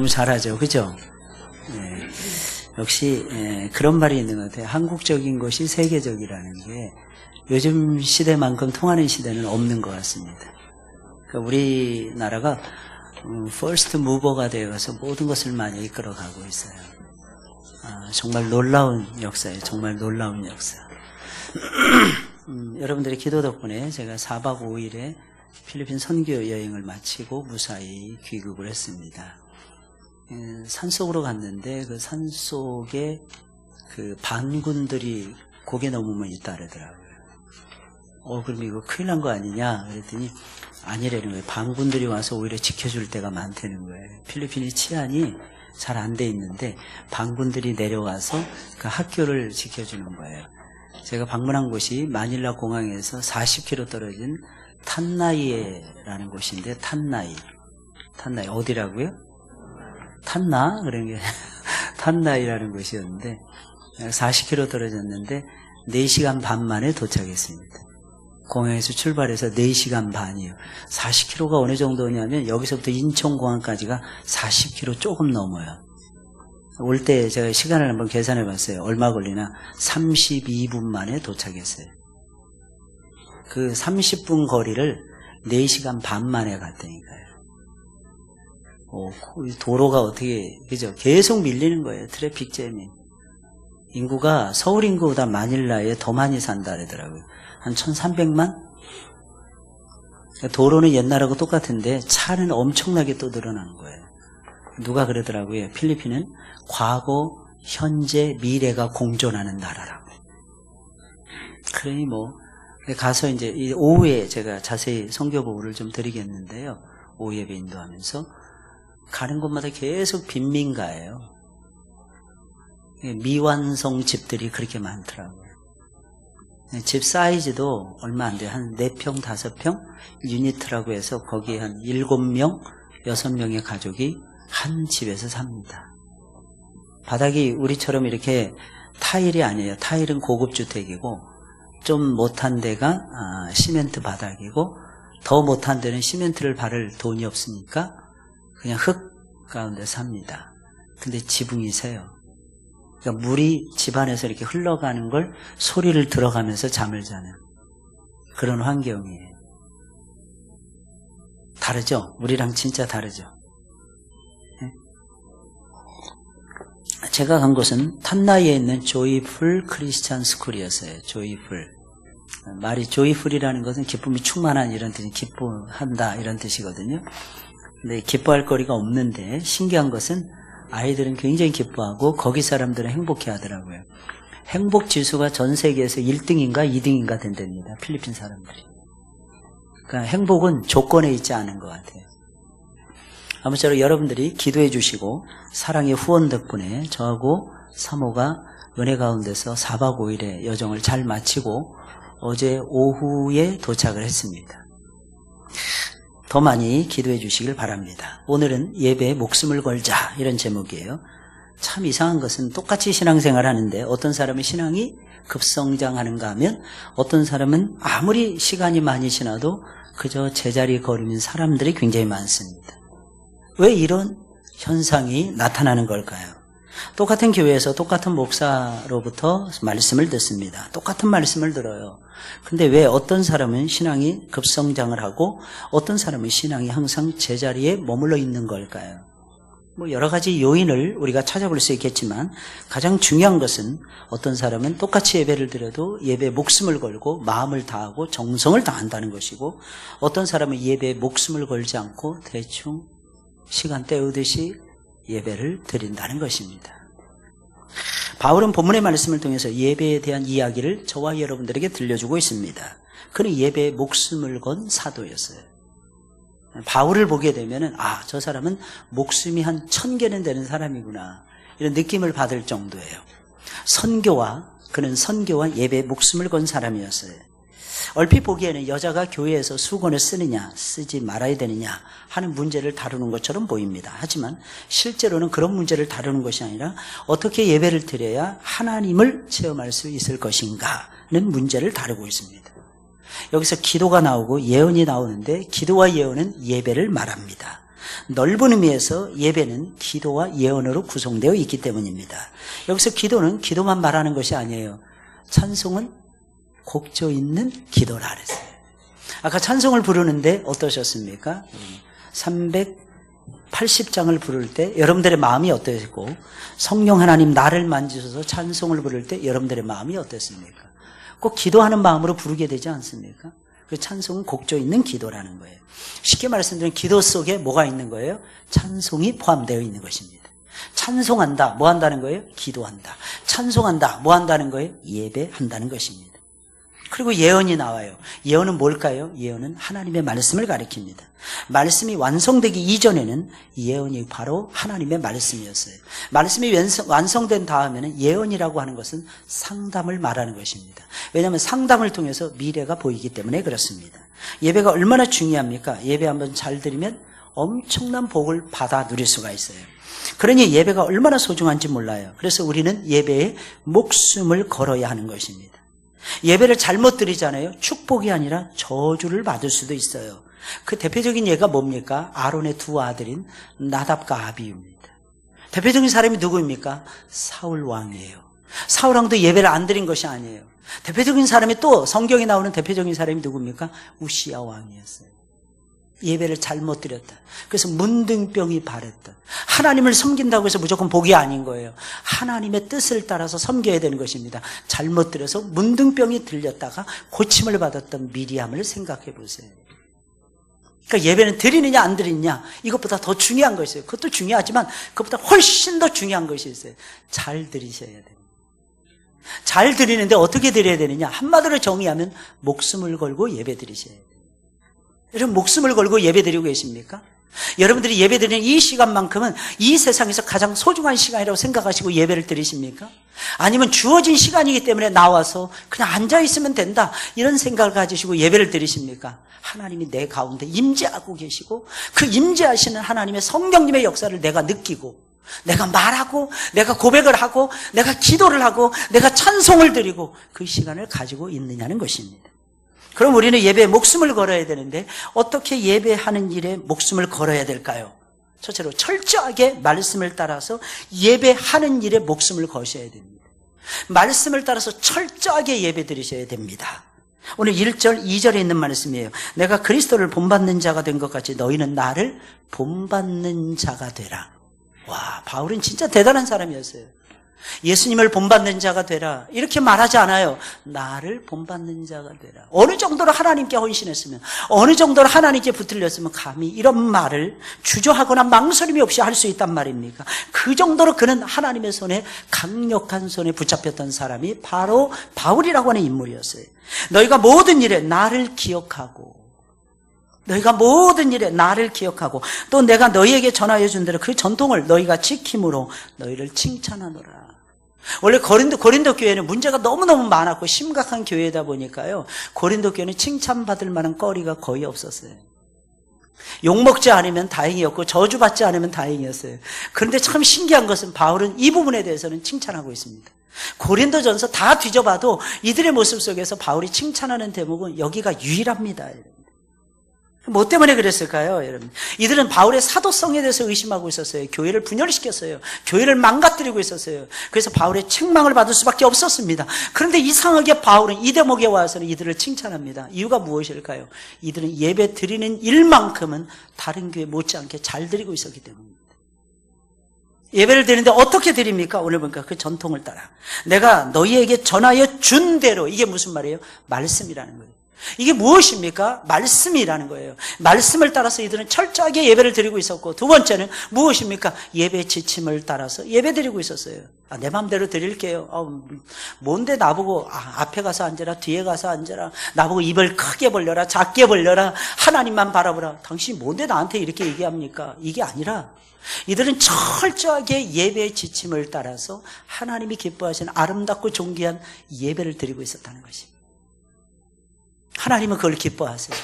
너무 잘하죠. 그죠? 네. 역시 그런 말이 있는 것 같아요. 한국적인 것이 세계적이라는 게 요즘 시대만큼 통하는 시대는 없는 것 같습니다. 그러니까 우리나라가 퍼스트 무버가 되어서 모든 것을 많이 이끌어가고 있어요. 정말 놀라운 역사예요. 정말 놀라운 역사. 여러분들의 기도 덕분에 제가 4박 5일에 필리핀 선교 여행을 마치고 무사히 귀국을 했습니다. 산속으로 갔는데 그 산속에 그 반군들이 고개 넘으면 있다 그러더라고요. 그럼 이거 큰일 난 거 아니냐 그랬더니 아니라는 거예요. 반군들이 와서 오히려 지켜줄 때가 많다는 거예요. 필리핀이 치안이 잘 안 돼 있는데 반군들이 내려와서 그 학교를 지켜주는 거예요. 제가 방문한 곳이 마닐라 공항에서 40km 떨어진 탄나이에라는 곳인데 탄나이 어디라고요? 탄나? 그런 게 탄나이라는 곳이었는데 40km 떨어졌는데 4시간 반 만에 도착했습니다. 공항에서 출발해서 4시간 반이에요. 40km가 어느 정도냐면 여기서부터 인천공항까지가 40km 조금 넘어요. 올 때 제가 시간을 한번 계산해 봤어요. 얼마 걸리나 32분 만에 도착했어요. 그 30분 거리를 4시간 반 만에 갔다니까요. 도로가 어떻게, 그죠? 계속 밀리는 거예요. 트래픽 잼이. 인구가 서울 인구보다 마닐라에 더 많이 산다 그러더라고요. 한 1300만? 도로는 옛날하고 똑같은데 차는 엄청나게 또 늘어난 거예요. 누가 그러더라고요. 필리핀은 과거, 현재, 미래가 공존하는 나라라고. 그러니 가서 이제 오후에 제가 자세히 선교 보고를 좀 드리겠는데요. 오후 예배 인도하면서 가는 곳마다 계속 빈민가예요. 미완성 집들이 그렇게 많더라고요. 집 사이즈도 얼마 안 돼요. 한 4평, 5평 유니트라고 해서 거기에 한 7명, 6명의 가족이 한 집에서 삽니다. 바닥이 우리처럼 이렇게 타일이 아니에요. 타일은 고급 주택이고 좀 못한 데가 시멘트 바닥이고 더 못한 데는 시멘트를 바를 돈이 없으니까 그냥 흙 가운데 삽니다. 근데 지붕이 새요. 그러니까 물이 집안에서 이렇게 흘러가는 걸 소리를 들어가면서 잠을 자는 그런 환경이에요. 다르죠? 우리랑 진짜 다르죠? 제가 간 곳은 탄나이에 있는 조이풀 크리스찬 스쿨이었어요. 조이풀. 말이 조이풀이라는 것은 기쁨이 충만한 이런 뜻이 기뻐한다 이런 뜻이거든요. 근데 기뻐할 거리가 없는데 신기한 것은 아이들은 굉장히 기뻐하고 거기 사람들은 행복해 하더라고요. 행복 지수가 전 세계에서 1등인가 2등인가 된답니다. 필리핀 사람들이. 그러니까 행복은 조건에 있지 않은 것 같아요. 아무쪼록 여러분들이 기도해 주시고 사랑의 후원 덕분에 저하고 사모가 은혜 가운데서 4박 5일의 여정을 잘 마치고 어제 오후에 도착을 했습니다. 더 많이 기도해 주시길 바랍니다. 오늘은 예배에 목숨을 걸자 이런 제목이에요. 참 이상한 것은 똑같이 신앙생활 하는데 어떤 사람은 신앙이 급성장하는가 하면 어떤 사람은 아무리 시간이 많이 지나도 그저 제자리 걸으는 사람들이 굉장히 많습니다. 왜 이런 현상이 나타나는 걸까요? 똑같은 교회에서 똑같은 목사로부터 말씀을 듣습니다. 똑같은 말씀을 들어요. 근데 왜 어떤 사람은 신앙이 급성장을 하고 어떤 사람은 신앙이 항상 제자리에 머물러 있는 걸까요? 여러 가지 요인을 우리가 찾아볼 수 있겠지만 가장 중요한 것은 어떤 사람은 똑같이 예배를 드려도 예배에 목숨을 걸고 마음을 다하고 정성을 다한다는 것이고 어떤 사람은 예배에 목숨을 걸지 않고 대충 시간 때우듯이 예배를 드린다는 것입니다. 바울은 본문의 말씀을 통해서 예배에 대한 이야기를 저와 여러분들에게 들려주고 있습니다. 그는 예배에 목숨을 건 사도였어요. 바울을 보게 되면은 저 사람은 목숨이 한 1000개는 되는 사람이구나 이런 느낌을 받을 정도예요. 그는 선교와 예배에 목숨을 건 사람이었어요. 얼핏 보기에는 여자가 교회에서 수건을 쓰느냐 쓰지 말아야 되느냐 하는 문제를 다루는 것처럼 보입니다. 하지만 실제로는 그런 문제를 다루는 것이 아니라 어떻게 예배를 드려야 하나님을 체험할 수 있을 것인가는 문제를 다루고 있습니다. 여기서 기도가 나오고 예언이 나오는데 기도와 예언은 예배를 말합니다. 넓은 의미에서 예배는 기도와 예언으로 구성되어 있기 때문입니다. 여기서 기도는 기도만 말하는 것이 아니에요. 찬송은 곡조 있는 기도라 그랬어요. 아까 찬송을 부르는데 어떠셨습니까? 380장을 부를 때 여러분들의 마음이 어떠셨고, 성령 하나님 나를 만지셔서 찬송을 부를 때 여러분들의 마음이 어땠습니까? 꼭 기도하는 마음으로 부르게 되지 않습니까? 그 찬송은 곡조 있는 기도라는 거예요. 쉽게 말씀드리면 기도 속에 뭐가 있는 거예요? 찬송이 포함되어 있는 것입니다. 찬송한다, 뭐 한다는 거예요? 기도한다. 찬송한다, 뭐 한다는 거예요? 예배한다는 것입니다. 그리고 예언이 나와요. 예언은 뭘까요? 예언은 하나님의 말씀을 가리킵니다. 말씀이 완성되기 이전에는 예언이 바로 하나님의 말씀이었어요. 말씀이 완성된 다음에는 예언이라고 하는 것은 상담을 말하는 것입니다. 왜냐하면 상담을 통해서 미래가 보이기 때문에 그렇습니다. 예배가 얼마나 중요합니까? 예배 한번 잘 드리면 엄청난 복을 받아 누릴 수가 있어요. 그러니 예배가 얼마나 소중한지 몰라요. 그래서 우리는 예배에 목숨을 걸어야 하는 것입니다. 예배를 잘못 드리잖아요. 축복이 아니라 저주를 받을 수도 있어요. 그 대표적인 예가 뭡니까? 아론의 두 아들인 나답과 아비유입니다. 대표적인 사람이 누구입니까? 사울 왕이에요. 사울 왕도 예배를 안 드린 것이 아니에요. 대표적인 사람이 또 성경에 나오는 대표적인 사람이 누구입니까? 우시야 왕이었어요. 예배를 잘못 드렸다. 그래서 문둥병이 발했다. 하나님을 섬긴다고 해서 무조건 복이 아닌 거예요. 하나님의 뜻을 따라서 섬겨야 되는 것입니다. 잘못 드려서 문둥병이 들렸다가 고침을 받았던 미리암을 생각해 보세요. 그러니까 예배는 드리느냐 안 드리느냐 이것보다 더 중요한 것이 있어요. 그것도 중요하지만 그것보다 훨씬 더 중요한 것이 있어요. 잘 드리셔야 됩니다. 잘 드리는데 어떻게 드려야 되느냐? 한마디로 정의하면 목숨을 걸고 예배 드리셔야 돼요. 여러분 목숨을 걸고 예배 드리고 계십니까? 여러분들이 예배 드리는 이 시간만큼은 이 세상에서 가장 소중한 시간이라고 생각하시고 예배를 드리십니까? 아니면 주어진 시간이기 때문에 나와서 그냥 앉아있으면 된다 이런 생각을 가지시고 예배를 드리십니까? 하나님이 내 가운데 임재하고 계시고 그 임재하시는 하나님의 성령님의 역사를 내가 느끼고 내가 말하고 내가 고백을 하고 내가 기도를 하고 내가 찬송을 드리고 그 시간을 가지고 있느냐는 것입니다. 그럼 우리는 예배에 목숨을 걸어야 되는데 어떻게 예배하는 일에 목숨을 걸어야 될까요? 첫째로 철저하게 말씀을 따라서 예배하는 일에 목숨을 거셔야 됩니다. 말씀을 따라서 철저하게 예배 드리셔야 됩니다. 오늘 1절, 2절에 있는 말씀이에요. 내가 그리스도를 본받는 자가 된 것 같이 너희는 나를 본받는 자가 되라. 와, 바울은 진짜 대단한 사람이었어요. 예수님을 본받는 자가 되라 이렇게 말하지 않아요. 나를 본받는 자가 되라. 어느 정도로 하나님께 헌신했으면, 어느 정도로 하나님께 붙들렸으면 감히 이런 말을 주저하거나 망설임이 없이 할 수 있단 말입니까? 그 정도로 그는 하나님의 손에, 강력한 손에 붙잡혔던 사람이 바로 바울이라고 하는 인물이었어요. 너희가 모든 일에 나를 기억하고, 너희가 모든 일에 나를 기억하고 또 내가 너희에게 전하여 준 대로 그 전통을 너희가 지킴으로 너희를 칭찬하노라. 원래 고린도 교회는 문제가 너무너무 많았고 심각한 교회다 보니까요, 고린도 교회는 칭찬받을 만한 거리가 거의 없었어요. 욕먹지 않으면 다행이었고 저주받지 않으면 다행이었어요. 그런데 참 신기한 것은 바울은 이 부분에 대해서는 칭찬하고 있습니다. 고린도전서 다 뒤져봐도 이들의 모습 속에서 바울이 칭찬하는 대목은 여기가 유일합니다. 뭐 때문에 그랬을까요, 여러분? 이들은 바울의 사도성에 대해서 의심하고 있었어요. 교회를 분열시켰어요. 교회를 망가뜨리고 있었어요. 그래서 바울의 책망을 받을 수밖에 없었습니다. 그런데 이상하게 바울은 이 대목에 와서는 이들을 칭찬합니다. 이유가 무엇일까요? 이들은 예배 드리는 일만큼은 다른 교회 못지않게 잘 드리고 있었기 때문입니다. 예배를 드리는데 어떻게 드립니까? 오늘 보니까 그 전통을 따라 내가 너희에게 전하여 준 대로. 이게 무슨 말이에요? 말씀이라는 거예요. 이게 무엇입니까? 말씀이라는 거예요. 말씀을 따라서 이들은 철저하게 예배를 드리고 있었고, 두 번째는 무엇입니까? 예배 지침을 따라서 예배 드리고 있었어요. 내 마음대로 드릴게요. 뭔데 나보고 앞에 가서 앉아라, 뒤에 가서 앉아라, 나보고 입을 크게 벌려라, 작게 벌려라, 하나님만 바라보라. 당신이 뭔데 나한테 이렇게 얘기합니까? 이게 아니라 이들은 철저하게 예배의 지침을 따라서 하나님이 기뻐하시는 아름답고 존귀한 예배를 드리고 있었다는 것입니다. 하나님은 그걸 기뻐하세요.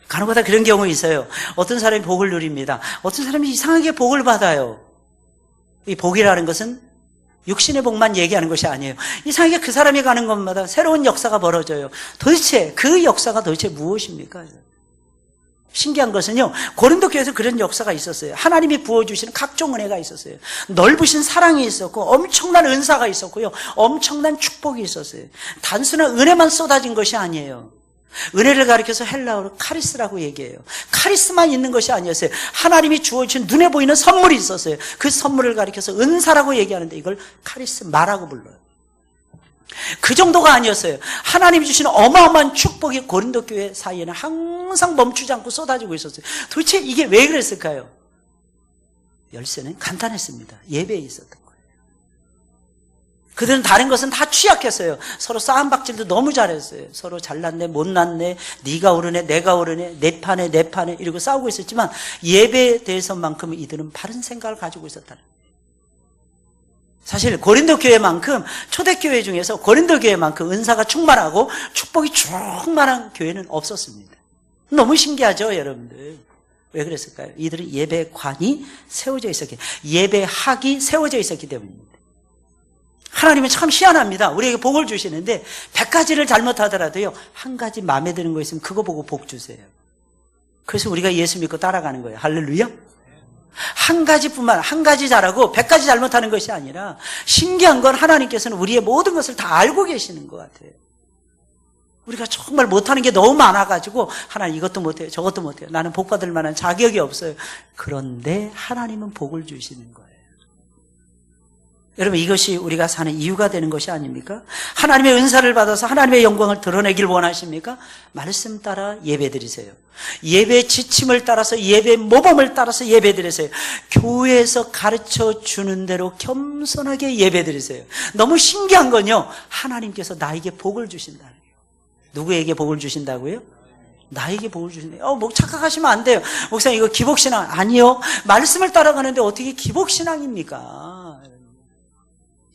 간혹가다 그런 경우 있어요. 어떤 사람이 복을 누립니다. 어떤 사람이 이상하게 복을 받아요. 이 복이라는 것은 육신의 복만 얘기하는 것이 아니에요. 이상하게 그 사람이 가는 곳마다 새로운 역사가 벌어져요. 도대체 그 역사가 도대체 무엇입니까? 신기한 것은요, 고린도 교회에서 그런 역사가 있었어요. 하나님이 부어주시는 각종 은혜가 있었어요. 넓으신 사랑이 있었고 엄청난 은사가 있었고요, 엄청난 축복이 있었어요. 단순한 은혜만 쏟아진 것이 아니에요. 은혜를 가리켜서 헬라어로 카리스라고 얘기해요. 카리스만 있는 것이 아니었어요. 하나님이 주어주신 눈에 보이는 선물이 있었어요. 그 선물을 가리켜서 은사라고 얘기하는데 이걸 카리스마라고 불러요. 그 정도가 아니었어요. 하나님이 주시는 어마어마한 축복이 고린도 교회 사이에는 항상 멈추지 않고 쏟아지고 있었어요. 도대체 이게 왜 그랬을까요? 열쇠는 간단했습니다. 예배에 있었던 거예요. 그들은 다른 것은 다 취약했어요. 서로 싸움박질도 너무 잘했어요. 서로 잘났네, 못났네, 네가 오르네, 내가 오르네, 내 판에 내 판에 이러고 싸우고 있었지만 예배에 대해서만큼은 이들은 바른 생각을 가지고 있었다는 거예요. 사실 고린도 교회만큼, 초대교회 중에서 고린도 교회만큼 은사가 충만하고 축복이 충만한 교회는 없었습니다. 너무 신기하죠, 여러분들? 왜 그랬을까요? 이들은 예배관이 세워져 있었기, 예배학이 세워져 있었기 때문입니다. 하나님은 참 희한합니다. 우리에게 복을 주시는데 100가지를 잘못하더라도요, 한 가지 마음에 드는 거 있으면 그거 보고 복 주세요. 그래서 우리가 예수 믿고 따라가는 거예요. 할렐루야. 한 가지 잘하고 100가지 잘못하는 것이 아니라, 신기한 건 하나님께서는 우리의 모든 것을 다 알고 계시는 것 같아요. 우리가 정말 못하는 게 너무 많아가지고 하나님 이것도 못해요, 저것도 못해요, 나는 복 받을 만한 자격이 없어요. 그런데 하나님은 복을 주시는 거예요. 여러분, 이것이 우리가 사는 이유가 되는 것이 아닙니까? 하나님의 은사를 받아서 하나님의 영광을 드러내길 원하십니까? 말씀 따라 예배드리세요. 예배 지침을 따라서, 예배 모범을 따라서 예배드리세요. 교회에서 가르쳐 주는 대로 겸손하게 예배드리세요. 너무 신기한 건요, 하나님께서 나에게 복을 주신다는 거예요. 누구에게 복을 주신다고요? 나에게 복을 주신대요. 뭐 착각하시면 안 돼요. 목사님, 이거 기복신앙 아니요. 말씀을 따라가는데 어떻게 기복신앙입니까?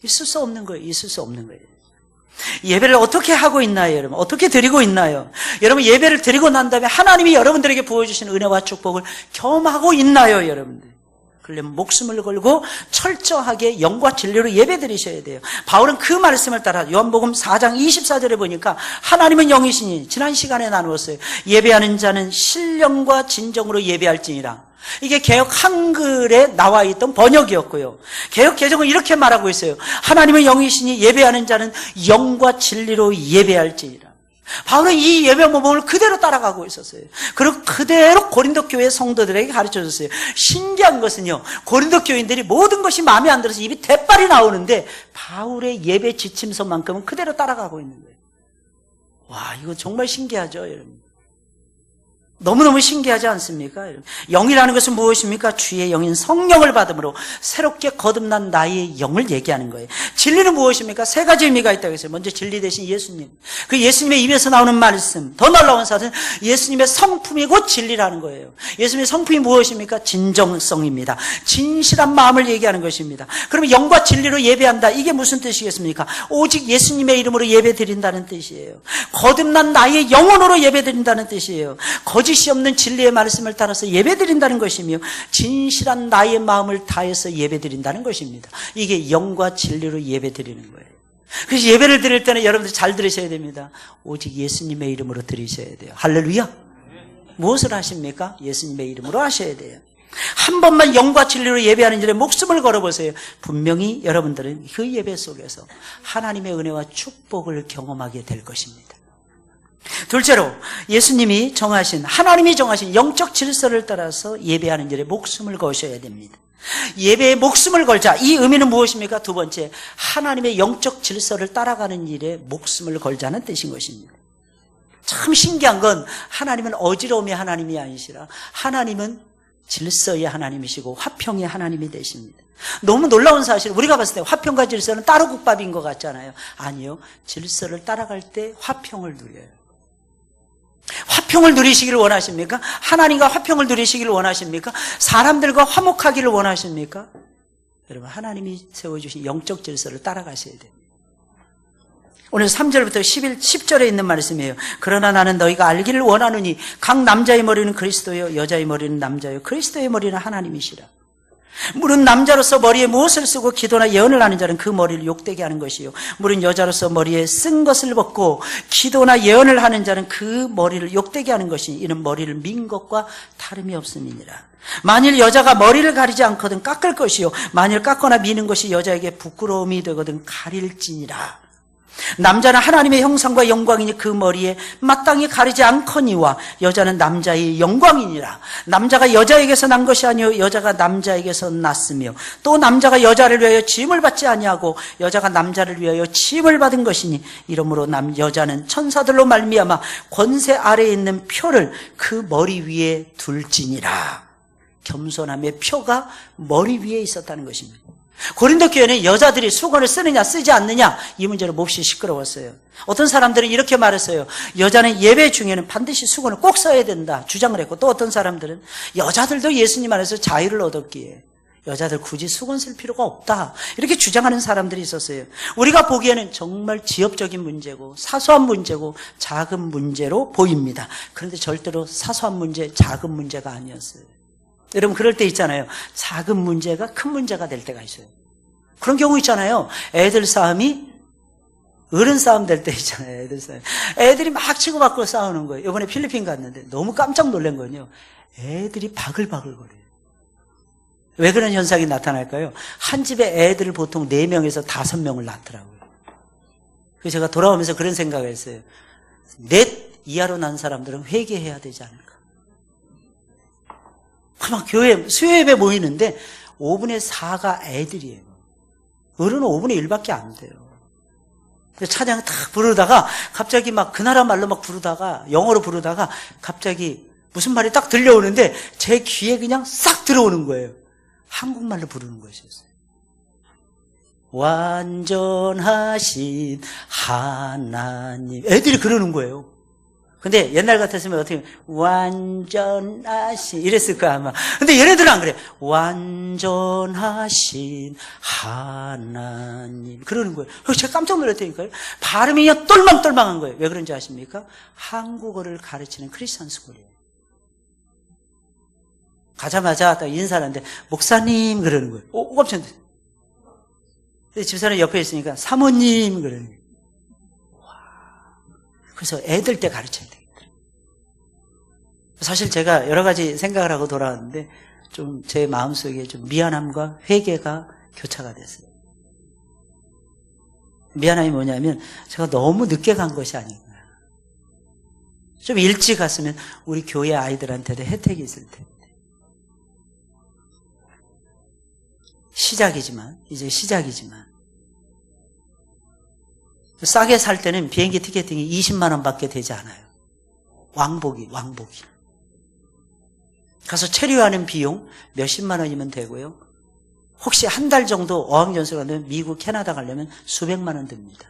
있을 수 없는 거예요. 있을 수 없는 거예요. 예배를 어떻게 하고 있나요, 여러분? 어떻게 드리고 있나요? 여러분, 예배를 드리고 난 다음에 하나님이 여러분들에게 부어주신 은혜와 축복을 경험하고 있나요, 여러분들? 그러려면 목숨을 걸고 철저하게 영과 진리로 예배 드리셔야 돼요. 바울은 그 말씀을 따라 요한복음 4장 24절에 보니까 하나님은 영이시니, 지난 시간에 나누었어요. 예배하는 자는 신령과 진정으로 예배할지니라. 이게 개역 한글에 나와 있던 번역이었고요. 개역 개정은 이렇게 말하고 있어요. 하나님은 영이시니 예배하는 자는 영과 진리로 예배할지니라. 바울은 이 예배 모범을 그대로 따라가고 있었어요. 그리고 그대로 고린도 교회 성도들에게 가르쳐줬어요. 신기한 것은요, 고린도 교인들이 모든 것이 마음에 안 들어서 입이 대빨이 나오는데 바울의 예배 지침서만큼은 그대로 따라가고 있는 거예요. 와, 이거 정말 신기하죠, 여러분? 너무너무 신기하지 않습니까? 영이라는 것은 무엇입니까? 주의 영인 성령을 받음으로 새롭게 거듭난 나의 영을 얘기하는 거예요. 진리는 무엇입니까? 세 가지 의미가 있다고 했어요. 먼저 진리 대신 예수님. 그 예수님의 입에서 나오는 말씀. 더 놀라운 사실은 예수님의 성품이 곧 진리라는 거예요. 예수님의 성품이 무엇입니까? 진정성입니다. 진실한 마음을 얘기하는 것입니다. 그러면 영과 진리로 예배한다. 이게 무슨 뜻이겠습니까? 오직 예수님의 이름으로 예배 드린다는 뜻이에요. 거듭난 나의 영혼으로 예배 드린다는 뜻이에요. 거짓이 없는 진리의 말씀을 따라서 예배드린다는 것이며, 진실한 나의 마음을 다해서 예배드린다는 것입니다. 이게 영과 진리로 예배드리는 거예요. 그래서 예배를 드릴 때는 여러분들 잘 들으셔야 됩니다. 오직 예수님의 이름으로 드리셔야 돼요. 할렐루야. 무엇을 하십니까? 예수님의 이름으로 하셔야 돼요. 한 번만 영과 진리로 예배하는 일에 목숨을 걸어보세요. 분명히 여러분들은 그 예배 속에서 하나님의 은혜와 축복을 경험하게 될 것입니다. 둘째로, 예수님이 정하신, 하나님이 정하신 영적 질서를 따라서 예배하는 일에 목숨을 거셔야 됩니다. 예배에 목숨을 걸자. 이 의미는 무엇입니까? 두 번째, 하나님의 영적 질서를 따라가는 일에 목숨을 걸자는 뜻인 것입니다. 참 신기한 건, 하나님은 어지러움의 하나님이 아니시라 하나님은 질서의 하나님이시고 화평의 하나님이 되십니다. 너무 놀라운 사실, 우리가 봤을 때 화평과 질서는 따로 국밥인 것 같잖아요. 아니요, 질서를 따라갈 때 화평을 누려요. 화평을 누리시기를 원하십니까? 하나님과 화평을 누리시기를 원하십니까? 사람들과 화목하기를 원하십니까? 여러분, 하나님이 세워주신 영적 질서를 따라가셔야 됩니다. 오늘 3절부터 10절에 있는 말씀이에요. 그러나 나는 너희가 알기를 원하노니 각 남자의 머리는 그리스도요, 여자의 머리는 남자요, 그리스도의 머리는 하나님이시라. 물은 남자로서 머리에 무엇을 쓰고 기도나 예언을 하는 자는 그 머리를 욕되게 하는 것이요, 물은 여자로서 머리에 쓴 것을 벗고 기도나 예언을 하는 자는 그 머리를 욕되게 하는 것이니 이는 머리를 민 것과 다름이 없음이니라. 만일 여자가 머리를 가리지 않거든 깎을 것이요, 만일 깎거나 미는 것이 여자에게 부끄러움이 되거든 가릴지니라. 남자는 하나님의 형상과 영광이니 그 머리에 마땅히 가리지 않거니와 여자는 남자의 영광이니라. 남자가 여자에게서 난 것이 아니요 여자가 남자에게서 났으며 또 남자가 여자를 위하여 짐을 받지 아니하고 여자가 남자를 위하여 짐을 받은 것이니 이러므로 여자는 천사들로 말미암아 권세 아래에 있는 표를 그 머리 위에 둘지니라. 겸손함의 표가 머리 위에 있었다는 것입니다. 고린도 교회는 여자들이 수건을 쓰느냐 쓰지 않느냐 이 문제로 몹시 시끄러웠어요. 어떤 사람들은 이렇게 말했어요. 여자는 예배 중에는 반드시 수건을 꼭 써야 된다 주장을 했고, 또 어떤 사람들은 여자들도 예수님 안에서 자유를 얻었기에 여자들 굳이 수건 쓸 필요가 없다 이렇게 주장하는 사람들이 있었어요. 우리가 보기에는 정말 지엽적인 문제고 사소한 문제고 작은 문제로 보입니다. 그런데 절대로 사소한 문제, 작은 문제가 아니었어요. 여러분 그럴 때 있잖아요. 작은 문제가 큰 문제가 될 때가 있어요. 그런 경우 있잖아요. 애들 싸움이 어른 싸움 될 때 있잖아요. 애들 싸움. 애들이 막 치고받고 싸우는 거예요. 이번에 필리핀 갔는데 너무 깜짝 놀란 건요. 애들이 바글바글거려요. 왜 그런 현상이 나타날까요? 한 집에 애들을 보통 4명에서 5명을 낳더라고요. 그래서 제가 돌아오면서 그런 생각을 했어요. 넷 이하로 난 사람들은 회개해야 되지 않을까. 막 교회 수요예배 모이는데 5분의 4가 애들이에요. 어른은 5분의 1밖에 안 돼요. 찬양 딱 부르다가 갑자기 막 그 나라 말로 막 부르다가 영어로 부르다가 갑자기 무슨 말이 딱 들려오는데 제 귀에 그냥 싹 들어오는 거예요. 한국말로 부르는 것이었어요. 완전하신 하나님. 애들이 그러는 거예요. 근데 옛날 같았으면 어떻게 완전하신 이랬을 거야 아마. 근데 얘네들은 안 그래. 완전하신 하나님 그러는 거예요. 그래서 제가 깜짝 놀랐다니까요. 발음이 그냥 똘망똘망한 거예요. 왜 그런지 아십니까? 한국어를 가르치는 크리스천 스쿨이에요. 가자마자 딱 인사하는데 목사님 그러는 거예요. 깜짝 놀랐어요. 집사람 옆에 있으니까 사모님 그러는 거예요. 그래서 애들 때 가르쳐야 되겠다. 사실 제가 여러 가지 생각을 하고 돌아왔는데 좀 제 마음속에 좀 미안함과 회개가 교차가 됐어요. 미안함이 뭐냐면 제가 너무 늦게 간 것이 아닌가. 좀 일찍 갔으면 우리 교회 아이들한테도 혜택이 있을 텐데. 이제 시작이지만 싸게 살 때는 비행기 티켓팅이 20만 원밖에 되지 않아요. 왕복이. 가서 체류하는 비용 몇십만 원이면 되고요. 혹시 한 달 정도 어학연수 가면 미국, 캐나다 가려면 수백만 원 듭니다.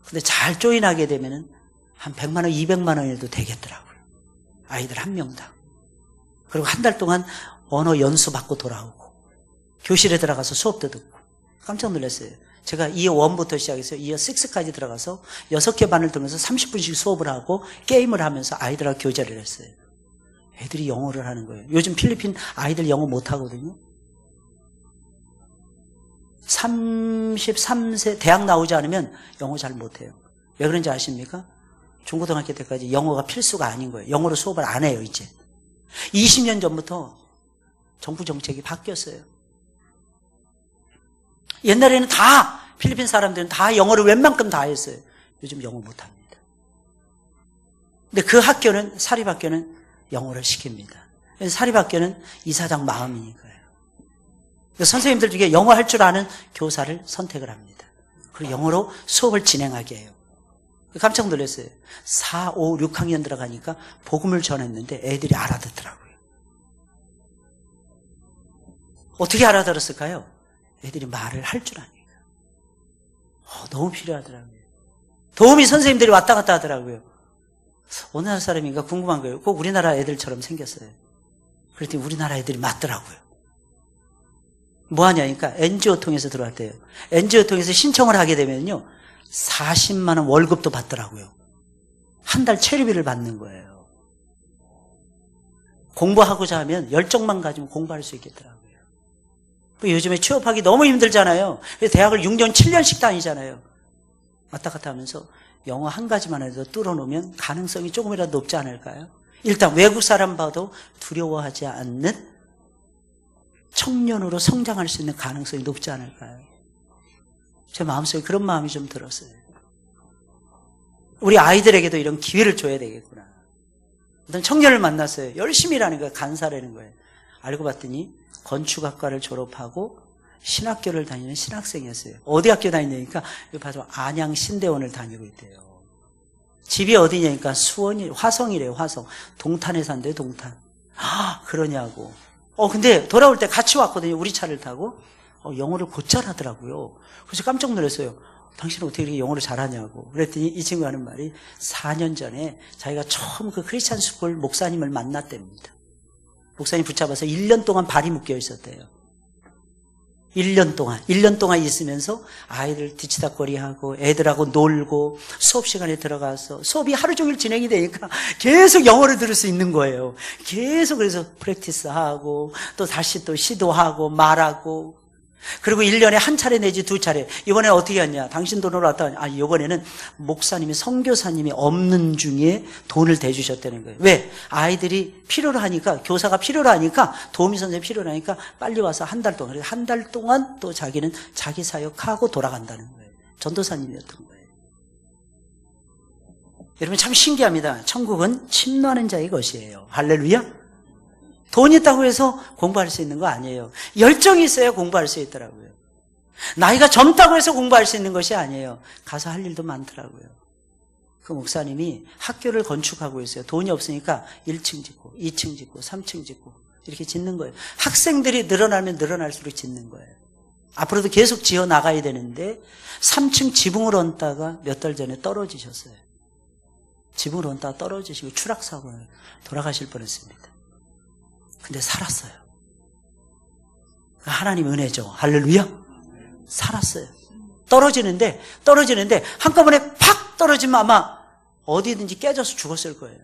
근데 잘 조인하게 되면은 한 100만 원, 200만 원에도 되겠더라고요. 아이들 한 명당. 그리고 한 달 동안 언어 연수 받고 돌아오고 교실에 들어가서 수업도 듣고 깜짝 놀랐어요. 제가 이어 1부터 시작해서 이어 6까지 들어가서 6개 반을 들면서 30분씩 수업을 하고 게임을 하면서 아이들하고 교제를 했어요. 애들이 영어를 하는 거예요. 요즘 필리핀 아이들 영어 못하거든요. 33세 대학 나오지 않으면 영어 잘 못해요. 왜 그런지 아십니까? 중고등학교 때까지 영어가 필수가 아닌 거예요. 영어로 수업을 안 해요 이제. 20년 전부터 정부 정책이 바뀌었어요. 옛날에는 다 필리핀 사람들은 다 영어를 웬만큼 다 했어요. 요즘 영어 못합니다. 근데 그 학교는 사립학교는 영어를 시킵니다. 사립학교는 이사장 마음이니까요. 선생님들 중에 영어 할 줄 아는 교사를 선택을 합니다. 그리고 영어로 수업을 진행하게 해요. 깜짝 놀랐어요. 4, 5, 6학년 들어가니까 복음을 전했는데 애들이 알아듣더라고요. 어떻게 알아들었을까요? 애들이 말을 할 줄 아니까. 너무 필요하더라고요. 도움이 선생님들이 왔다 갔다 하더라고요. 어느 나라 사람인가 궁금한 거예요. 꼭 우리나라 애들처럼 생겼어요. 그랬더니 우리나라 애들이 맞더라고요. 뭐하냐니까 NGO 통해서 들어왔대요. NGO 통해서 신청을 하게 되면요 40만 원 월급도 받더라고요. 한 달 체류비를 받는 거예요. 공부하고자 하면 열정만 가지면 공부할 수 있겠더라고요. 요즘에 취업하기 너무 힘들잖아요. 그래서 대학을 6년, 7년씩 다니잖아요. 왔다 갔다 하면서 영어 한 가지만 해도 뚫어놓으면 가능성이 조금이라도 높지 않을까요? 일단 외국 사람 봐도 두려워하지 않는 청년으로 성장할 수 있는 가능성이 높지 않을까요? 제 마음속에 그런 마음이 좀 들었어요. 우리 아이들에게도 이런 기회를 줘야 되겠구나. 어떤 청년을 만났어요. 열심히 일하는 거예요. 간사라는 거예요. 알고 봤더니 건축학과를 졸업하고 신학교를 다니는 신학생이었어요. 어디 학교 다니냐니까 여기 봐서 안양 신대원을 다니고 있대요. 집이 어디냐니까 수원이 화성이래요. 화성. 동탄에 산대요. 동탄. 아, 그러냐고. 근데 돌아올 때 같이 왔거든요. 우리 차를 타고. 영어를 곧잘 하더라고요. 그래서 깜짝 놀랐어요. 당신은 어떻게 이렇게 영어를 잘하냐고. 그랬더니 이 친구가 하는 말이 4년 전에 자기가 처음 그 크리스찬 스쿨 목사님을 만났답니다. 목사님 붙잡아서 1년 동안 발이 묶여 있었대요. 1년 동안 있으면서 아이들 뒤치다거리하고 애들하고 놀고 수업 시간에 들어가서 수업이 하루 종일 진행이 되니까 계속 영어를 들을 수 있는 거예요. 계속 그래서 프랙티스하고 또 다시 또 시도하고 말하고 그리고 1년에 한 차례 내지 2차례. 이번에 어떻게 했냐? 당신 돈으로 왔다. 이번에는 목사님이 선교사님이 없는 중에 돈을 대주셨다는 거예요. 왜? 아이들이 필요로 하니까, 교사가 필요로 하니까, 도우미 선생님이 필요로 하니까 빨리 와서 한 달 동안. 한 달 동안 또 자기는 자기 사역하고 돌아간다는 거예요. 전도사님이었던 거예요. 여러분 참 신기합니다. 천국은 침노하는 자의 것이에요. 할렐루야. 돈이 있다고 해서 공부할 수 있는 거 아니에요. 열정이 있어야 공부할 수 있더라고요. 나이가 젊다고 해서 공부할 수 있는 것이 아니에요. 가서 할 일도 많더라고요. 그 목사님이 학교를 건축하고 있어요. 돈이 없으니까 1층 짓고 2층 짓고 3층 짓고 이렇게 짓는 거예요. 학생들이 늘어나면 늘어날수록 짓는 거예요. 앞으로도 계속 지어 나가야 되는데 3층 지붕을 얹다가 몇 달 전에 떨어지셨어요. 지붕을 얹다가 떨어지시고 추락사고에 돌아가실 뻔했습니다. 근데 살았어요. 하나님 은혜죠. 할렐루야. 살았어요. 떨어지는데 한꺼번에 팍 떨어지면 아마 어디든지 깨져서 죽었을 거예요.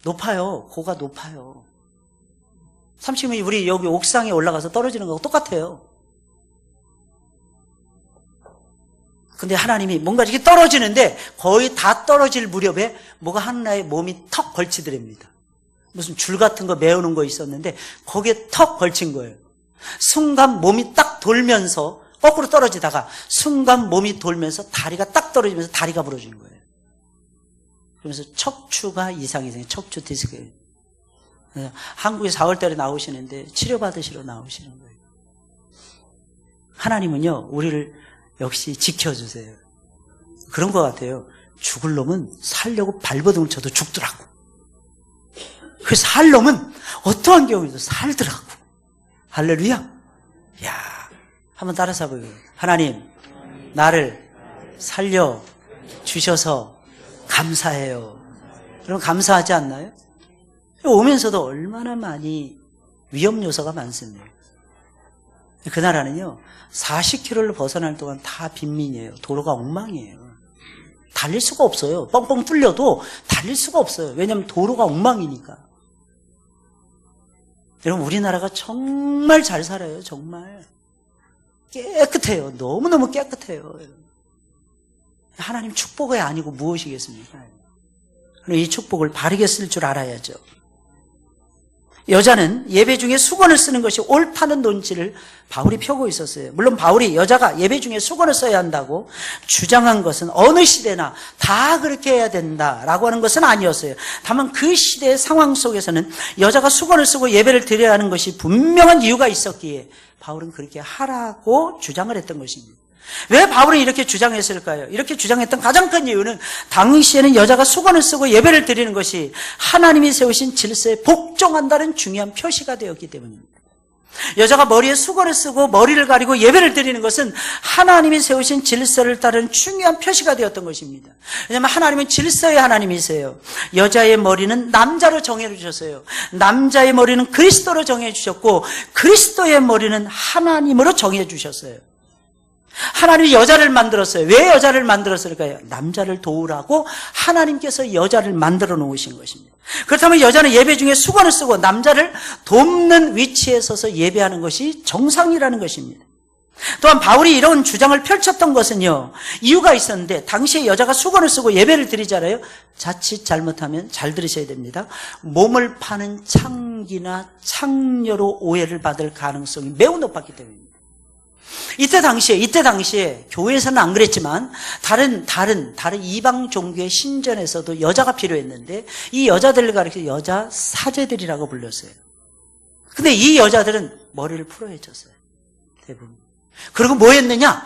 높아요. 고가 높아요. 30분 우리 여기 옥상에 올라가서 떨어지는 거하고 똑같아요. 근데 하나님이 뭔가 이렇게 떨어지는데 거의 다 떨어질 무렵에 뭐가 하나의 몸이 턱 걸치더랍니다. 무슨 줄 같은 거 메우는 거 있었는데 거기에 턱 걸친 거예요. 순간 몸이 딱 돌면서 거꾸로 떨어지다가 순간 몸이 돌면서 다리가 딱 떨어지면서 다리가 부러지는 거예요. 그러면서 척추가 이상이 생겨요. 척추 디스크. 한국에 4월달에 나오시는데 치료받으시러 나오시는 거예요. 하나님은요 우리를 역시 지켜주세요. 그런 것 같아요. 죽을 놈은 살려고 발버둥을 쳐도 죽더라고. 그래서 살 놈은 어떠한 경우에도 살더라고. 할렐루야. 야, 한번 따라서 보세요. 하나님, 나를 살려 주셔서 감사해요. 여러분 감사하지 않나요? 오면서도 얼마나 많이 위험 요소가 많습니다. 그 나라는요 40km를 벗어날 동안 다 빈민이에요. 도로가 엉망이에요. 달릴 수가 없어요. 뻥뻥 뚫려도 달릴 수가 없어요. 왜냐하면 도로가 엉망이니까. 여러분 우리나라가 정말 잘 살아요. 정말 깨끗해요. 너무너무 깨끗해요. 하나님 축복이 아니고 무엇이겠습니까? 이 축복을 바르게 쓸 줄 알아야죠. 여자는 예배 중에 수건을 쓰는 것이 옳다는 논지를 바울이 펴고 있었어요. 물론 바울이 여자가 예배 중에 수건을 써야 한다고 주장한 것은 어느 시대나 다 그렇게 해야 된다라고 하는 것은 아니었어요. 다만 그 시대의 상황 속에서는 여자가 수건을 쓰고 예배를 드려야 하는 것이 분명한 이유가 있었기에 바울은 그렇게 하라고 주장을 했던 것입니다. 왜 바울은 이렇게 주장했을까요? 이렇게 주장했던 가장 큰 이유는 당시에는 여자가 수건을 쓰고 예배를 드리는 것이 하나님이 세우신 질서에 복종한다는 중요한 표시가 되었기 때문입니다. 여자가 머리에 수건을 쓰고 머리를 가리고 예배를 드리는 것은 하나님이 세우신 질서를 따르는 중요한 표시가 되었던 것입니다. 왜냐하면 하나님은 질서의 하나님이세요. 여자의 머리는 남자로 정해주셨어요. 남자의 머리는 그리스도로 정해주셨고 그리스도의 머리는 하나님으로 정해주셨어요. 하나님이 여자를 만들었어요. 왜 여자를 만들었을까요? 남자를 도우라고 하나님께서 여자를 만들어 놓으신 것입니다. 그렇다면 여자는 예배 중에 수건을 쓰고 남자를 돕는 위치에 서서 예배하는 것이 정상이라는 것입니다. 또한 바울이 이런 주장을 펼쳤던 것은요, 이유가 있었는데, 당시에 여자가 수건을 쓰고 예배를 드리잖아요. 자칫 잘못하면 잘 들으셔야 됩니다. 몸을 파는 창기나 창녀로 오해를 받을 가능성이 매우 높았기 때문입니다. 이때 당시에 교회에서는 안 그랬지만 다른 이방 종교의 신전에서도 여자가 필요했는데, 이 여자들을 가리켜 여자 사제들이라고 불렸어요. 근데 이 여자들은 머리를 풀어헤쳤어요, 대부분. 그리고 뭐 했느냐?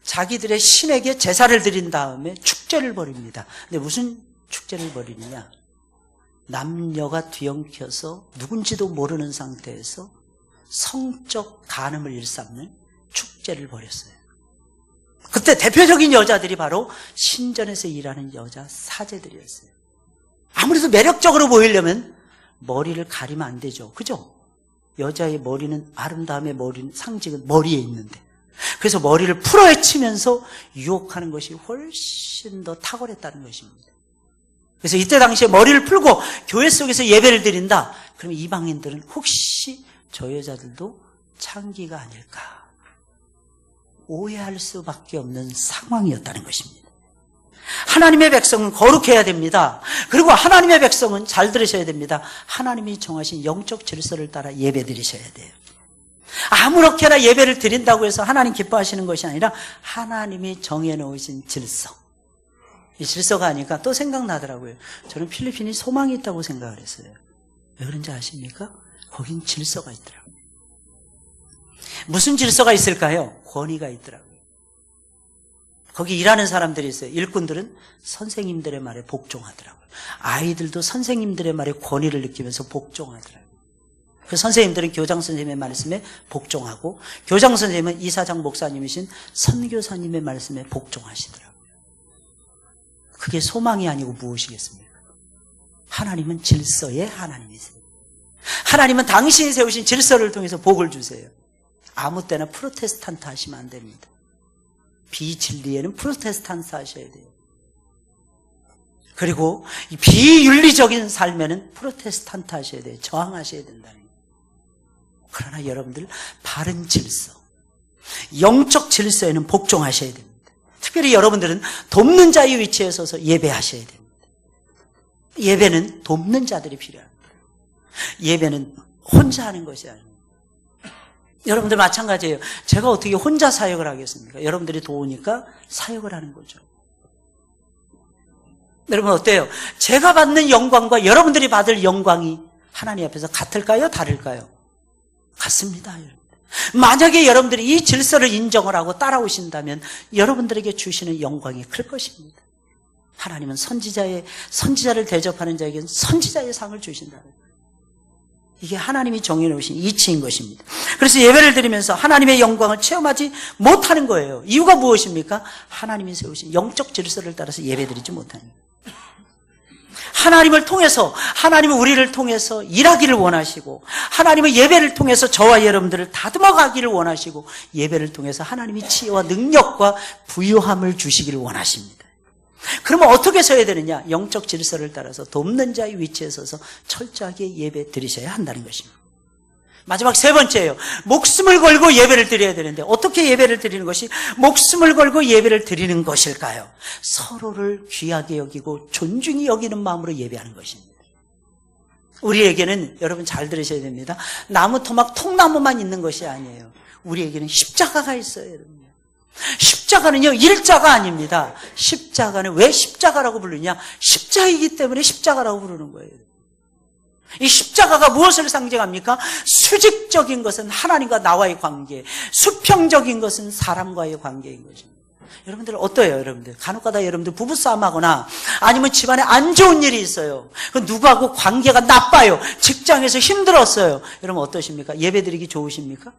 자기들의 신에게 제사를 드린 다음에 축제를 벌입니다. 근데 무슨 축제를 벌이느냐? 남녀가 뒤엉켜서 누군지도 모르는 상태에서 성적 간음을 일삼는 축제를 벌였어요. 그때 대표적인 여자들이 바로 신전에서 일하는 여자 사제들이었어요. 아무래도 매력적으로 보이려면 머리를 가리면 안 되죠. 그죠? 여자의 머리는, 아름다움의 머리는, 상징은 머리에 있는데, 그래서 머리를 풀어헤치면서 유혹하는 것이 훨씬 더 탁월했다는 것입니다. 그래서 이때 당시에 머리를 풀고 교회 속에서 예배를 드린다. 그러면 이방인들은 혹시 저 여자들도 창기가 아닐까 오해할 수밖에 없는 상황이었다는 것입니다. 하나님의 백성은 거룩해야 됩니다. 그리고 하나님의 백성은 잘 들으셔야 됩니다. 하나님이 정하신 영적 질서를 따라 예배 드리셔야 돼요. 아무렇게나 예배를 드린다고 해서 하나님 기뻐하시는 것이 아니라 하나님이 정해놓으신 질서. 이 질서가 아니까 또 생각나더라고요. 저는 필리핀이 소망이 있다고 생각을 했어요. 왜 그런지 아십니까? 거긴 질서가 있더라고요. 무슨 질서가 있을까요? 권위가 있더라고요. 거기 일하는 사람들이 있어요. 일꾼들은 선생님들의 말에 복종하더라고요. 아이들도 선생님들의 말에 권위를 느끼면서 복종하더라고요. 그 선생님들은 교장 선생님의 말씀에 복종하고, 교장 선생님은 이사장 목사님이신 선교사님의 말씀에 복종하시더라고요. 그게 소망이 아니고 무엇이겠습니까? 하나님은 질서의 하나님이세요. 하나님은 당신이 세우신 질서를 통해서 복을 주세요. 아무 때나 프로테스탄트 하시면 안 됩니다. 비진리에는 프로테스탄트 하셔야 돼요. 그리고 비윤리적인 삶에는 프로테스탄트 하셔야 돼요. 저항하셔야 된다는 거예요. 그러나 여러분들 바른 질서, 영적 질서에는 복종하셔야 됩니다. 특별히 여러분들은 돕는 자의 위치에 서서 예배하셔야 됩니다. 예배는 돕는 자들이 필요합니다. 예배는 혼자 하는 것이 아닙니다. 여러분들 마찬가지예요. 제가 어떻게 혼자 사역을 하겠습니까? 여러분들이 도우니까 사역을 하는 거죠. 여러분 어때요? 제가 받는 영광과 여러분들이 받을 영광이 하나님 앞에서 같을까요? 다를까요? 같습니다. 여러분. 만약에 여러분들이 이 질서를 인정을 하고 따라오신다면 여러분들에게 주시는 영광이 클 것입니다. 하나님은 선지자를 대접하는 자에게는 선지자의 상을 주신다는 거예요. 이게 하나님이 정해놓으신 이치인 것입니다. 그래서 예배를 드리면서 하나님의 영광을 체험하지 못하는 거예요. 이유가 무엇입니까? 하나님이 세우신 영적 질서를 따라서 예배드리지 못하는 거예요. 하나님을 통해서, 하나님은 우리를 통해서 일하기를 원하시고, 하나님은 예배를 통해서 저와 여러분들을 다듬어 가기를 원하시고, 예배를 통해서 하나님이 지혜와 능력과 부유함을 주시기를 원하십니다. 그러면 어떻게 서야 되느냐? 영적 질서를 따라서 돕는 자의 위치에 서서 철저하게 예배 드리셔야 한다는 것입니다. 마지막 세 번째예요. 목숨을 걸고 예배를 드려야 되는데 어떻게 예배를 드리는 것이 목숨을 걸고 예배를 드리는 것일까요? 서로를 귀하게 여기고 존중히 여기는 마음으로 예배하는 것입니다. 우리에게는 여러분 잘 들으셔야 됩니다. 나무 토막 통나무만 있는 것이 아니에요. 우리에게는 십자가가 있어요. 여러분. 십자가는요 일자가 아닙니다. 십자가는 왜 십자가라고 부르냐? 십자이기 때문에 십자가라고 부르는 거예요. 이 십자가가 무엇을 상징합니까? 수직적인 것은 하나님과 나와의 관계, 수평적인 것은 사람과의 관계인 것입니다. 여러분들 어때요? 여러분들 간혹가다 여러분들 부부싸움하거나 아니면 집안에 안 좋은 일이 있어요. 그 누구하고 관계가 나빠요. 직장에서 힘들었어요. 여러분 어떠십니까? 예배 드리기 좋으십니까?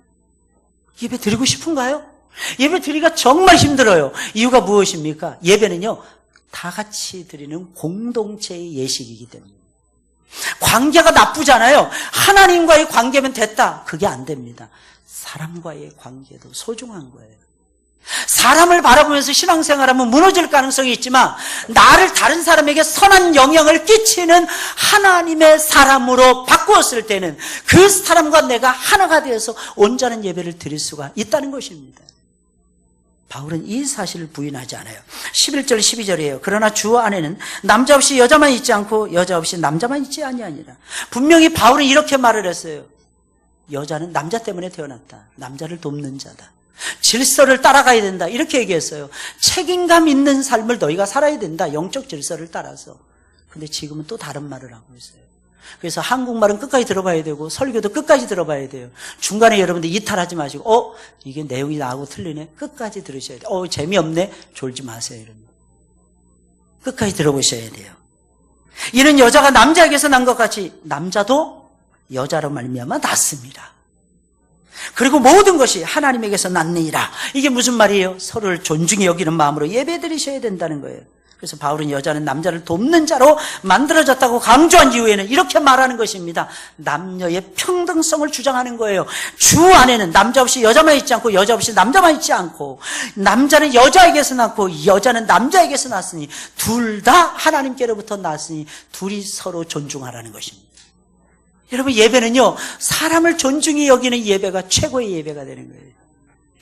예배 드리고 싶은가요? 예배 드리기가 정말 힘들어요. 이유가 무엇입니까? 예배는요 다 같이 드리는 공동체의 예식이기 때문에. 관계가 나쁘잖아요. 하나님과의 관계면 됐다. 그게 안 됩니다. 사람과의 관계도 소중한 거예요. 사람을 바라보면서 신앙생활하면 무너질 가능성이 있지만 나를 다른 사람에게 선한 영향을 끼치는 하나님의 사람으로 바꾸었을 때는 그 사람과 내가 하나가 되어서 온전한 예배를 드릴 수가 있다는 것입니다. 바울은 이 사실을 부인하지 않아요. 11절 12절이에요. 그러나 주 안에는 남자 없이 여자만 있지 않고 여자 없이 남자만 있지 아니하니라. 분명히 바울은 이렇게 말을 했어요. 여자는 남자 때문에 태어났다. 남자를 돕는 자다. 질서를 따라가야 된다. 이렇게 얘기했어요. 책임감 있는 삶을 너희가 살아야 된다. 영적 질서를 따라서. 근데 지금은 또 다른 말을 하고 있어요. 그래서 한국말은 끝까지 들어봐야 되고 설교도 끝까지 들어봐야 돼요. 중간에 여러분들 이탈하지 마시고 이게 내용이 나하고 틀리네. 끝까지 들으셔야 돼요. 재미없네. 졸지 마세요. 여러분. 끝까지 들어보셔야 돼요. 이는 여자가 남자에게서 난 것 같이 남자도 여자로 말미암아 낳습니다. 그리고 모든 것이 하나님에게서 났느니라. 이게 무슨 말이에요? 서로를 존중히 여기는 마음으로 예배드리셔야 된다는 거예요. 그래서 바울은 여자는 남자를 돕는 자로 만들어졌다고 강조한 이후에는 이렇게 말하는 것입니다. 남녀의 평등성을 주장하는 거예요. 주 안에는 남자 없이 여자만 있지 않고 여자 없이 남자만 있지 않고 남자는 여자에게서 낳고 여자는 남자에게서 낳았으니 둘 다 하나님께로부터 낳았으니 둘이 서로 존중하라는 것입니다. 여러분, 예배는요, 사람을 존중히 여기는 예배가 최고의 예배가 되는 거예요.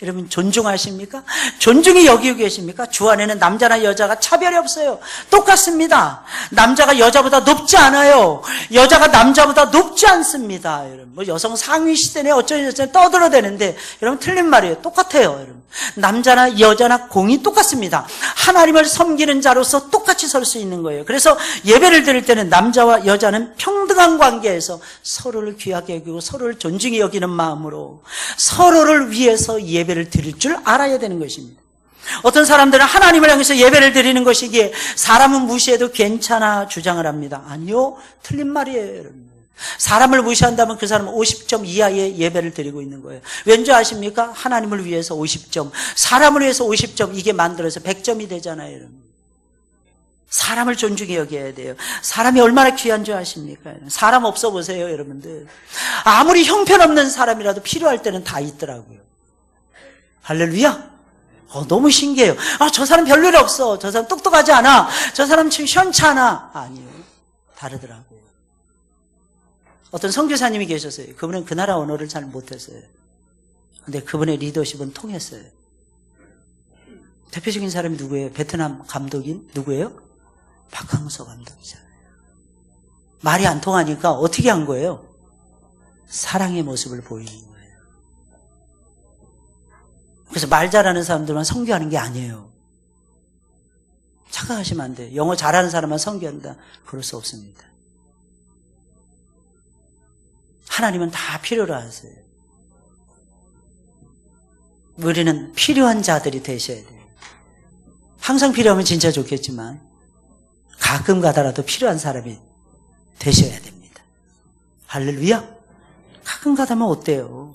여러분, 존중하십니까? 존중히 여기고 계십니까? 주 안에는 남자나 여자가 차별이 없어요. 똑같습니다. 남자가 여자보다 높지 않아요. 여자가 남자보다 높지 않습니다. 여러분, 여성 상위 시대네 어쩌고저쩌고 떠들어대는데, 여러분, 틀린 말이에요. 똑같아요, 여러분. 남자나 여자나 공이 똑같습니다. 하나님을 섬기는 자로서 똑같이 설 수 있는 거예요. 그래서 예배를 드릴 때는 남자와 여자는 평등한 관계에서 서로를 귀하게 여기고 서로를 존중히 여기는 마음으로 서로를 위해서 예배를 드릴 줄 알아야 되는 것입니다. 어떤 사람들은 하나님을 향해서 예배를 드리는 것이기에 사람은 무시해도 괜찮아 주장을 합니다. 아니요, 틀린 말이에요, 여러분. 사람을 무시한다면 그 사람은 50점 이하의 예배를 드리고 있는 거예요. 왠지 아십니까? 하나님을 위해서 50점, 사람을 위해서 50점, 이게 만들어서 100점이 되잖아요, 여러분. 사람을 존중히 여겨야 돼요. 사람이 얼마나 귀한 줄 아십니까? 사람 없어 보세요, 여러분들. 아무리 형편없는 사람이라도 필요할 때는 다 있더라고요. 할렐루야. 너무 신기해요. 저 사람 별일 없어. 저 사람 똑똑하지 않아. 저 사람 지금 시원찮아. 아니에요. 다르더라고요. 어떤 선교사님이 계셨어요. 그분은 그 나라 언어를 잘 못했어요. 근데 그분의 리더십은 통했어요. 대표적인 사람이 누구예요? 베트남 감독인 누구예요? 박항서 감독이잖아요. 말이 안 통하니까 어떻게 한 거예요? 사랑의 모습을 보이는 거예요. 그래서 말 잘하는 사람들만 선교하는 게 아니에요. 착각하시면 안 돼요. 영어 잘하는 사람만 선교한다. 그럴 수 없습니다. 하나님은 다 필요로 하세요. 우리는 필요한 자들이 되셔야 돼요. 항상 필요하면 진짜 좋겠지만 가끔 가다라도 필요한 사람이 되셔야 됩니다. 할렐루야. 가끔 가다면 어때요?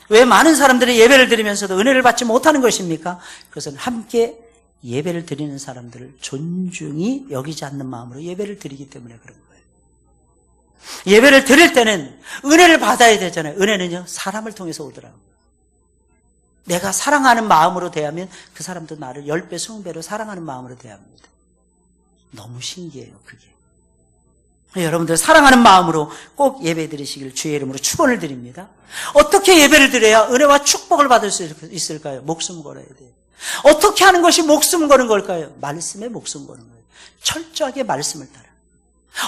왜 많은 사람들이 예배를 드리면서도 은혜를 받지 못하는 것입니까? 그것은 함께 예배를 드리는 사람들을 존중히 여기지 않는 마음으로 예배를 드리기 때문에 그런 거예요. 예배를 드릴 때는 은혜를 받아야 되잖아요. 은혜는요, 사람을 통해서 오더라고요. 내가 사랑하는 마음으로 대하면 그 사람도 나를 10배, 20배로 사랑하는 마음으로 대합니다. 너무 신기해요, 그게. 여러분들 사랑하는 마음으로 꼭 예배 드리시길 주의 이름으로 축원을 드립니다. 어떻게 예배를 드려야 은혜와 축복을 받을 수 있을까요? 목숨 걸어야 돼요. 어떻게 하는 것이 목숨 거는 걸까요? 말씀에 목숨 거는 거예요. 철저하게 말씀을 따라.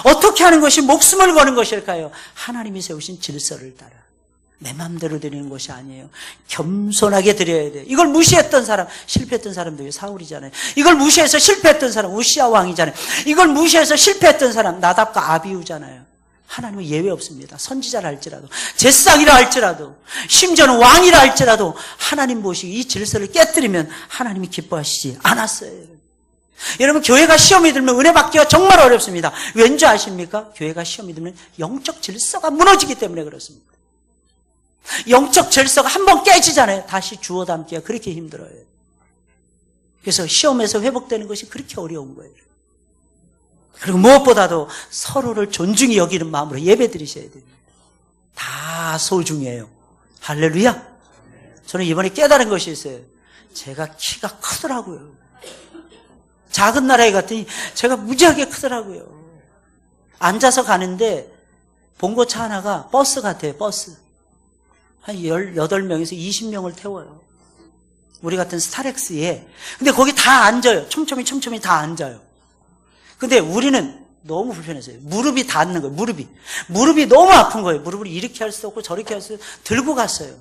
어떻게 하는 것이 목숨을 거는 것일까요? 하나님이 세우신 질서를 따라. 내 마음대로 드리는 것이 아니에요. 겸손하게 드려야 돼요. 이걸 무시했던 사람, 실패했던 사람들이 사울이잖아요. 이걸 무시해서 실패했던 사람, 우시아 왕이잖아요. 이걸 무시해서 실패했던 사람, 나답과 아비우잖아요. 하나님은 예외 없습니다. 선지자라 할지라도, 제사장이라 할지라도, 심지어는 왕이라 할지라도 하나님 보시기 이 질서를 깨뜨리면 하나님이 기뻐하시지 않았어요. 여러분, 교회가 시험이 들면 은혜 받기가 정말 어렵습니다. 왠지 아십니까? 교회가 시험이 들면 영적 질서가 무너지기 때문에 그렇습니다. 영적 질서가 한번 깨지잖아요. 다시 주워 담기가 그렇게 힘들어요. 그래서 시험에서 회복되는 것이 그렇게 어려운 거예요. 그리고 무엇보다도 서로를 존중히 여기는 마음으로 예배 드리셔야 됩니다. 다 소중해요. 할렐루야. 저는 이번에 깨달은 것이 있어요. 제가 키가 크더라고요. 작은 나라에 갔더니 제가 무지하게 크더라고요. 앉아서 가는데 봉고차 하나가 버스 같아요. 버스. 한 18명에서 20명을 태워요. 우리 같은 스타렉스에. 근데 거기 다 앉아요. 촘촘히 다 앉아요. 근데 우리는 너무 불편했어요. 무릎이 닿는 거예요. 무릎이 너무 아픈 거예요. 무릎을 이렇게 할 수 없고 저렇게 할 수 없고 들고 갔어요.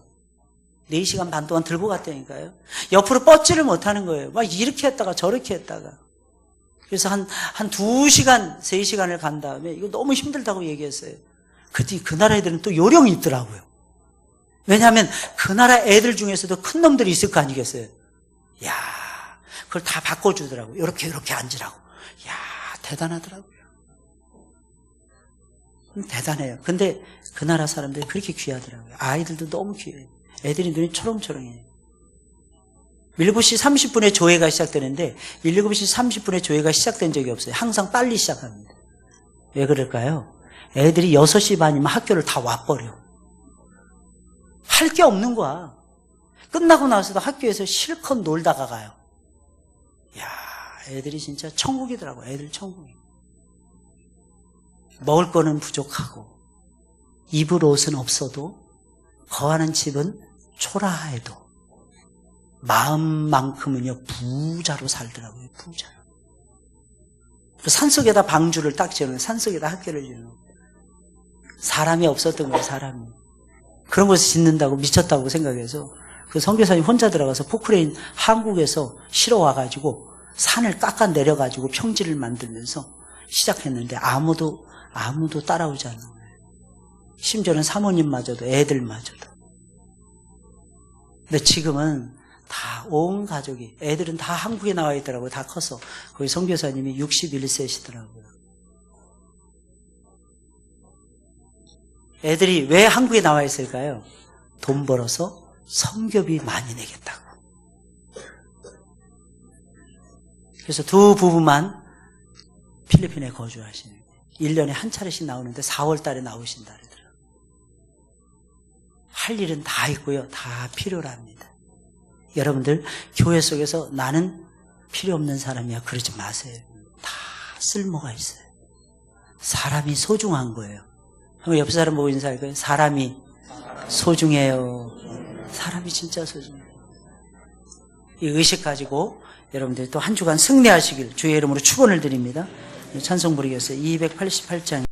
4시간 반 동안 들고 갔다니까요. 옆으로 뻗지를 못하는 거예요. 막 이렇게 했다가 저렇게 했다가. 그래서 한 2시간, 3시간을 간 다음에 이거 너무 힘들다고 얘기했어요. 그랬더니 그 나라 애들은 또 요령이 있더라고요. 왜냐하면 그 나라 애들 중에서도 큰 놈들이 있을 거 아니겠어요. 야, 그걸 다 바꿔주더라고요. 이렇게 앉으라고. 야, 대단하더라고요. 대단해요. 근데 그 나라 사람들이 그렇게 귀하더라고요. 아이들도 너무 귀해요. 애들이 눈이 초롱초롱해요. 7시 30분에 조회가 시작되는데 7시 30분에 조회가 시작된 적이 없어요. 항상 빨리 시작합니다. 왜 그럴까요? 애들이 6시 반이면 학교를 다 와버려. 할 게 없는 거야. 끝나고 나서도 학교에서 실컷 놀다가 가요. 야, 애들이 진짜 천국이더라고. 애들 천국이. 먹을 거는 부족하고 입을 옷은 없어도 거하는 집은 초라해도 마음만큼은요 부자로 살더라고요. 부자로. 산속에다 방주를 딱 지어놓은, 산속에다 학교를 지어놓은. 사람이 없었던 거예요. 사람이. 그런 것을 짓는다고 미쳤다고 생각해서 그 선교사님 혼자 들어가서 포크레인 한국에서 실어 와가지고 산을 깎아 내려가지고 평지를 만들면서 시작했는데 아무도 따라오지 않는 거예요. 심지어는 사모님마저도, 애들마저도. 근데 지금은 다 온 가족이, 애들은 다 한국에 나와 있더라고요. 다 커서. 거기 선교사님이 61세시더라고요. 애들이 왜 한국에 나와 있을까요? 돈 벌어서 선교비 많이 내겠다고. 그래서 두 부부만 필리핀에 거주하시는 거예요. 1년에 한 차례씩 나오는데 4월 달에 나오신다 그러더라고요. 할 일은 다 있고요. 다 필요로 합니다. 여러분들 교회 속에서 나는 필요 없는 사람이야 그러지 마세요. 다 쓸모가 있어요. 사람이 소중한 거예요. 한번 옆 사람 보고 인사할 거예요. 사람이 소중해요. 사람이 진짜 소중해요. 이 의식 가지고 여러분들이 또 한 주간 승리하시길 주의 이름으로 축원을 드립니다. 찬송 부르겠어요. 288장